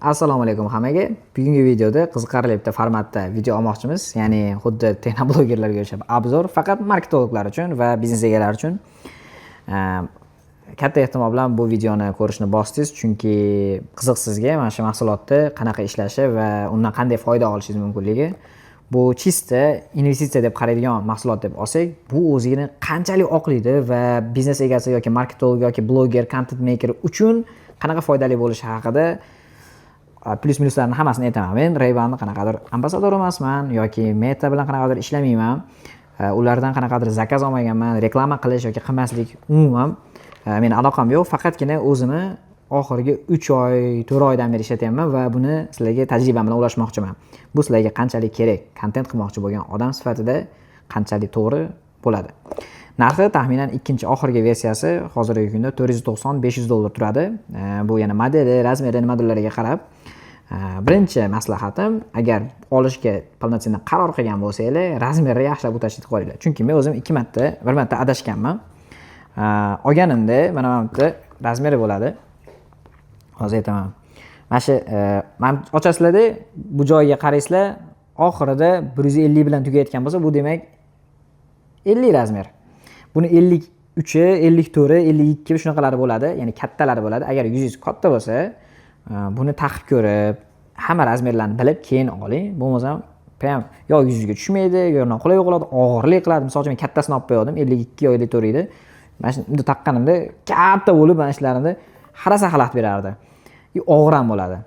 Assalomu alaykum hammaga. Bugungi videoda qiziqarli bitta formatda video olmoqchimiz. Ya'ni xuddi texnoblogerlarga o'xshab obzor, faqat marketologlar uchun va biznes egalari uchun. Katta ehtimol bilan bu videoni ko'rishni bosdingiz, chunki qiziq sizga mana shu mahsulotni qanaqa ishlashi va undan qanday foyda olishingiz mumkinligi. Bu chista investitsiya deb qaraydigan mahsulot deb olsak, bu o'zini qanchalik oqlaydi va biznes egasi yoki marketolog yoki bloger, content maker uchun qanaqa foydali bo'lishi haqida plus minuslarni hammasini aytaman. Men Ray-Banning qanaqadir ambasador emasman yoki Meta bilan qanaqadir ishlamayman. Ulardan qanaqadir zakaz olmaganman, reklama qilish yoki qilmaslik umuman meni aloqam yo'q. Faqatgina o'zimni oxirgi 3 oy, 4 oydan beri ishlatyapman va buni sizlarga tajribam bilan ulashmoqchiman. Bu sizlarga qanchalik kerak, kontent qilmoqchi bo'lgan odam sifatida qanchalik to'g'ri bo'ladi. Narxi taxminan ikkinchi oxirgi versiyasi hozirgi kunda $490-500 turadi. Bu yana modeli, razmeri, nimalarga qarab. Birinchi maslahatim, agar olishga полноценно qaror qilgan bo'lsanglar, razmerni yaxshilab o'tashni qo'yinglar. Chunki men o'zim bir marta adashganman. Olganimda mana bu yerda razmeri bo'ladi. Hozir aytaman. Mana shu men ochasizlarda bu joyiga qaraysizlar, oxirida 150 bilan tugayotgan bo'lsa, bu demak 50 razmer. Buni 53, 54, 52 shunaqalari bo'ladi, ya'ni kattalari bo'ladi. Agar yuzingiz katta bo'lsa, buni taqib ko'rib, hamma razmerlarni bilib keyin oling. Bo'lmasam, ham yo yuzingizga tushmaydi, yo noqulay bo'ladi, og'irlik qiladi. Masalan, men kattasini olib qo'ydim, 52 yo 54 edi. Mana shuni taqqanimda katta bo'lib, mana shularni harasa xalaqit berardi. Og'ir ham bo'ladi.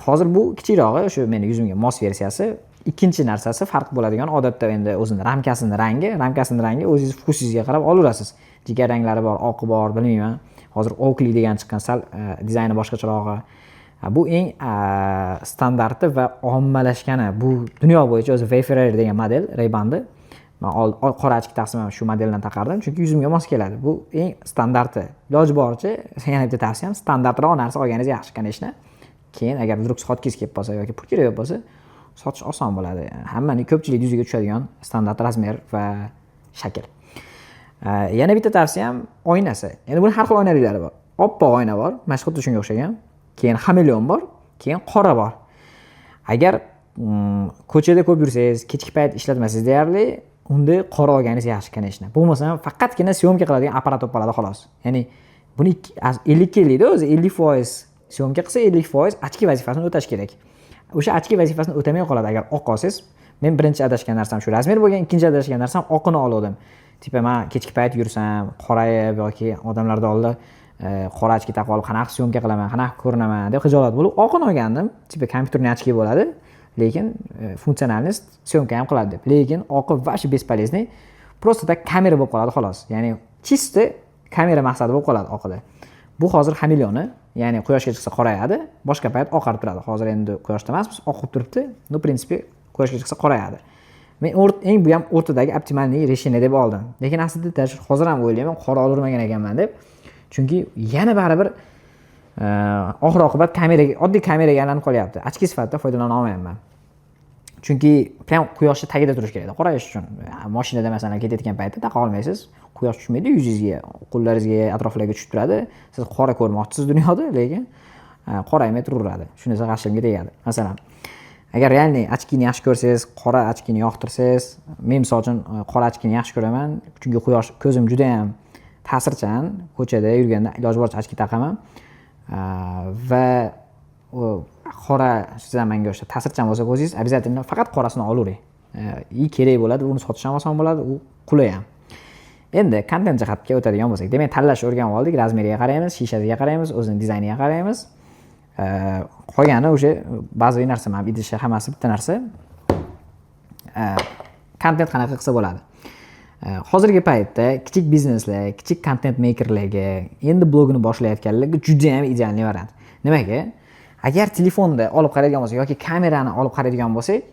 Hozir bu kichikrog'i, shu meni yuzimga mos versiyasi. Ikkinchi narsasi farq bo'ladigan, odatda endi o'zining ramkasining rangi o'zingiz fokusingizga qarab olaverasiz. Jigar ranglari bor, oqi bor, bilmayman. Hozir Oakley degan chiqqan, sal dizayni boshqacharog'i. Bu eng standarti va ommalashgani. Bu dunyo bo'yicha o'zi Wayfarer degan model Ray-Ban'da. Men qora ochki taqsim ham shu modeldan taqardim, chunki yuzimga mos keladi. Bu eng standarti. Iloji boricha, yana bitta tavsiyam, standartroq narsa olganingiz yaxshi, конечно. Keyin agar vdруг sotkingiz kelib qolsa yoki pul kerak bo'lsa, sotish oson bo'ladi. Hammaning ko'pchilik yuziga tushadigan standart razmer va shakl. Yana bitta tavsiyam oynasi. Endi buni har xil oynaliklari bor. Oppoq oyna bor, mana xuddi shunga o'xshagan. Keyin xameleon bor, keyin qora bor. Agar ko'chada ko'p yursangiz, kechki payt ishlatmasangiz deyarli, unda qora olganingiz yaxshi, конечно. Bo'lmasa faqatgina syomka qiladigan apparat olib qoladi xolos. Ya'ni buni 50 keladi o'zi, 50% syomka qilsa 50% ochki vazifasini o'tash kerak. O'sha ochki vazifasini o'tamay qoladi agar oq olsangiz. Men birinchi adashgan narsam shu razmer bo'lgan, ikkinchi adashgan narsam oqini oldim. Tipa men kechki payt yursam, qorayib yoki odamlarda oldida qora ochki taqib olib, qanaqa syomka qilaman, qanaqa ko'rinaman deb xijolat bo'lib, oqini olgandim. Tipa kompyuterning ochki bo'ladi, lekin funksionalnost syomka ham qiladi deb. Lekin oqi vashi бесполезный. Просто tak kamera bo'lib qoladi xolos. Ya'ni chista kamera maqsadi bo'lib qoladi oqida. Bu hozir xameleoni, ya'ni quyoshga chiqsa qorayadi, boshqa payt oqarib turadi. Hozir endi quyoshda emasmiz, oqib turibdi. No, принципе, quyoshga chiqsa qorayadi. Men eng bu ham o'rtadagi optimalniy решение deb oldim. Lekin aslida hozir ham o'ylayman, qora olurmagan ekanman deb. Chunki yana baribir oxir oqibat oddiy kameraga aylanib qolyapti. Ochki sifatida foydalana olmayapman. Chunki ham quyoshning tagida turish kerak, qorayish uchun. Mashinada masalan ketayotgan paytda taqa olmaysiz. Quyosh tushmaydi yuzingizga, qo'llaringizga, atroflarga tushib turadi. Siz qora ko'rmoqchisiz dunyoda, lekin qoraymay turaveradi. Shunisi g'ashimga tegadi. Masalan, agar realniy ochkini yaxshi ko'rsangiz, qora ochkini yoqtirsangiz, men misol uchun qora ochkini yaxshi ko'raman, chunki quyosh ko'zim juda ham ta'sirchan, ko'chada yurganda iloji boricha ochki taqaman. Va qora zamanga o'sha ta'sirchan bo'lsa ko'zingiz, обязательно faqat qorasini olavering. Kerak bo'ladi, uni sotish ham oson bo'ladi, u qulay ham. Endi kontent jihatga o'tadigan bo'lsak, demak tanlash o'rganib oldik, razmeriga qaraymiz, shishasiga qaraymiz, o'zining dizayniga qaraymiz. Qolgani o'sha ba'zi narsa, men idishi hammasi bitta narsa. Kontent qanaqa qilsa bo'ladi. Hozirgi paytda kichik bizneslar, kichik content makerlarga, endi blogini boshlayotganlarga juda ham ideal variant. Nimaga? Agar telefonda olib qaraydigan bo'lsak yoki kamerani olib qaraydigan bo'lsak,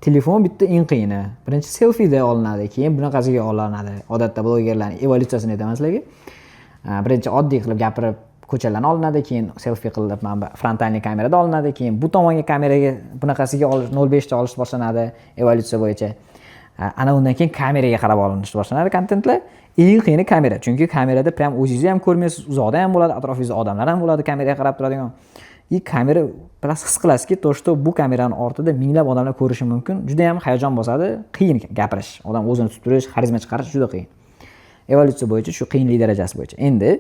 telefon bitta eng qiyini. Birinchi selfida olinadi, keyin bunaqasiga olinadi. Odatda blogerlarning evolyutsiyasini aytaman sizlarga. Birinchi oddiy qilib gapirib ko'chalarni olinadi, keyin selfie qilib frontalniy kamerada olinadi, keyin bu tomonga kameraga bunaqasiga olish 0.5 ta olish boshlanadi evolyutsiya bo'yicha. Ana undan keyin kameraga qarab olinish boshlanadi kontentlar. Eng qiyini kamera, chunki kamerada ham o'zingizni ham ko'rmaysiz, uzoqda ham bo'ladi, atrofingizda odamlar ham bo'ladi kameraga qarab turadigan. kamera biroz his qilasizki, to, что bu kamerani ortida minglab odamlar ko'rishi mumkin. Juda ham hayajon bosadi, qiyin gapirish. Odam o'zini tutirish, xarizma chiqarish juda qiyin. Evolyutsiya bo'yicha shu qiyinlik darajasi bo'yicha. Endi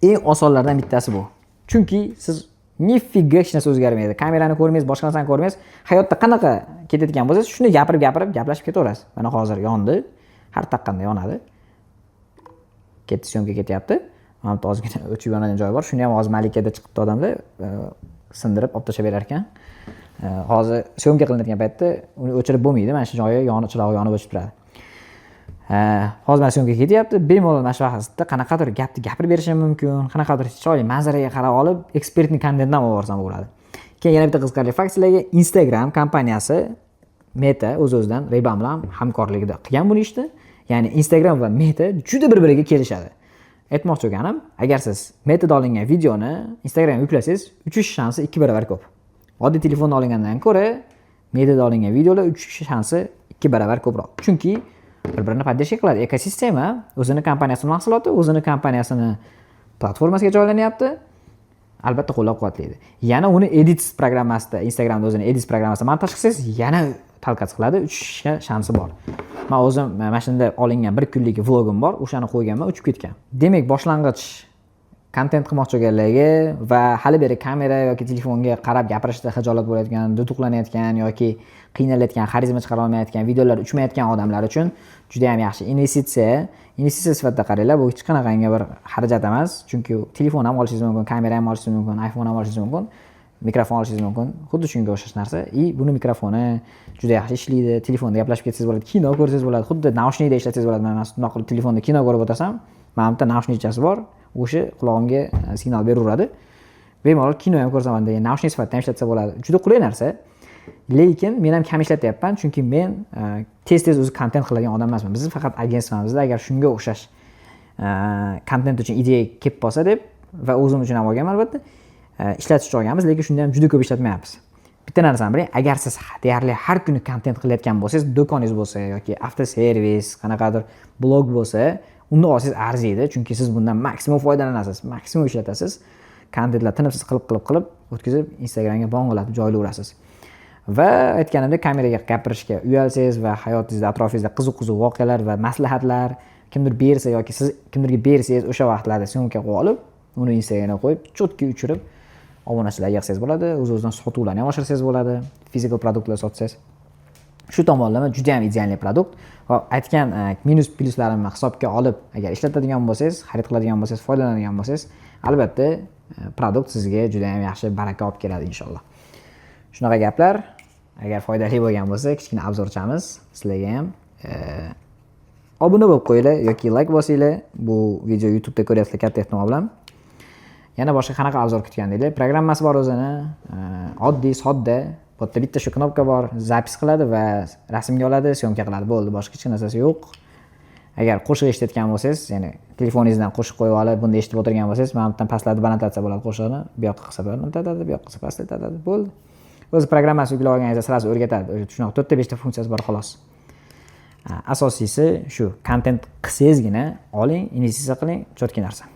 eng osonlardan bittasi bu. Chunki siz nifiga hech narsa o'zgarmaydi. Kamerani ko'rmaysiz, boshqa narsani ko'rmaysiz. Hayotda qanaqa ketayotgan bo'lsangiz, shuni gapirib, gaplashib ketaverasiz. Mana hozir yondi, har taqqanda yonadi. Ketdi, syomka ketyapti. Mana bu ozgina o'chib yonadigan joyi bor. Shuni ham hozir Malikada chiqibdi odamlar, sindirib olib tashlab berar ekan. Hozir syomka qilinadigan paytda uni o'chirib bo'lmaydi. Mana shu joyi yonib, chirog'i yonib o'chib turadi. Hozir mana syomka ketyapti. Bemalol mana shu vaqtda qanaqadir gapni gapirib berishim mumkin, qanaqadir chiroyli manzaraga qarab olib, ekspertning kontentini olib borsam bo'ladi. Keyin yana bitta qiziqarli fakt sizlarga, Instagram kompaniyasi Meta o'z-o'zidan Ray-Ban bilan hamkorligida qilgan buni ishni. Ya'ni Instagram va Meta juda bir-biriga kelishadi. Aytmoqchi bo'lganim, agar siz Meta'da olingan videoni Instagramga yuklasangiz, uchish shansi 2 barobar ko'p. Oddiy telefonda olingandan ko'ra Meta'da olingan videolar uchish shansi 2 barobar ko'proq. Chunki bir-birini podдержка qiladi. Ekosistema o'zini kompaniyasining mahsuloti, o'zini kompaniyasini platformasiga joylanyapti. Albatta qo'llab-quvvatlaydi. Yana uni Edits programmasida, Instagramda o'zini Edits programmasida montaj qilsangiz, yana talqat qiladi, uchishga shansi bor. Men o'zim mana shunda olingan 1 kunlik vlogim bor, o'shani qo'yganman, uchib ketgan. Demak, boshlang'ich kontent qilmoqchi bo'lganlarga va hali beri kamera yoki telefonga qarab gapirishda xijolat bo'layotgan, duduqlanayotgan yoki qiynalayotgan, xarizma chiqara olmayotgan, videolar uchmayotgan odamlar uchun juda ham yaxshi investitsiya sifatida qaranglar. Bu hech qanaqangi bir xarajat emas, chunki telefon ham olishingiz mumkin, kamera ham olishingiz mumkin, iPhone ham olishingiz mumkin, mikrofon olishingiz mumkin. Xuddi shunga o'xshash narsa. Buni mikrofoni juda yaxshi ishlaydi. Telefonda gaplashib ketsangiz bo'ladi, kino ko'rsangiz bo'ladi, xuddi naushnikda ishlatsangiz bo'ladi. Men shunday qilib telefonda kino ko'rib o'tirsam, mana bu yerda naushnikchasi bor. O'sha quloqimga signal beraveradi. Bemalol kino ham ko'rsaman, naushnik sifatida ham ishlatsa bo'ladi. Juda qulay narsa. Lekin men ham kam ishlatyapman, chunki men tez-tez o'zi kontent qiladigan odam emasman. Biz faqat agentsiyamizda agar shunga o'xshash kontent uchun ideya kelib qolsa deb va o'zim uchun ham olganman albatta, ishlatishga olganmiz, lekin shunda ham juda ko'p ishlatmayapmiz. Bitta narsani biling, agar siz deyarli har kuni kontent qilayotgan bo'lsangiz, do'koningiz bo'lsa yoki avtoservis, qanaqadir blog bo'lsa, unda olsangiz arziydi, chunki siz bundan maksimum foydalanasiz, maksimum ishlatasiz. Kontentlar tinimsiz qilib o'tkazib Instagramga bong'ilab joylayverasiz. Va aytganimdek, kameraga gapirishga uyalsangiz va hayotingizda, atrofingizda qiziq-qiziq voqealar va maslahatlar kimdir bersa yoki siz kimdirga bersangiz, o'sha vaqtlarda syomka qilib olib, uni Instagramga qo'yib, chotki uchirib obunachilarga yig'sangiz bo'ladi, o'z-o'zidan sotuvlarni ham oshirsangiz bo'ladi, fizikal produktlar sotsangiz. Shu tomonlama juda ham ideal produkt va aytgan minus-pluslarimni hisobga olib, agar ishlatadigan bo'lsangiz, xarid qiladigan bo'lsangiz, foydalanadigan bo'lsangiz, albatta produkt sizga juda ham yaxshi baraka olib keladi inshaalloh. Shunaqa gaplar. Agar foydali bo'lgan bo'lsa, kichkina obzorchamiz sizlarga ham obuna bo'lib qo'yinglar yoki like bosinglar. Bu video YouTube'da ko'ryapsizlar katta ehtimol bilan. Yana boshqa qanaqa obzor kutgandinglar? Programmasi bor o'zini, oddiy, sodda. Bu yerda bitta shu knopka bor, zapis qiladi va rasmga oladi, syomka qiladi. Bo'ldi, boshqa hech narsasi yo'q. Agar qo'shiq eshitayotgan bo'lsangiz, ya'ni telefoningizdan qo'shiq qo'yib olib, bunda eshitib o'tirgan bo'lsangiz, mana bundan pastlatib balandlatsa bo'ladi qo'shiqni. Bu yoqqa qilsa balandlatadi, bu yoqqa qilsa pastlatadi. Bo'ldi. O'zi programmasi yuklab olganingizda sirasi o'rgatadi. Shunaqa 4 ta 5 ta funksiyasi bor xolos. Asosiysi shu, kontent qilsangizgina oling, investitsiya qiling, chotki narsa.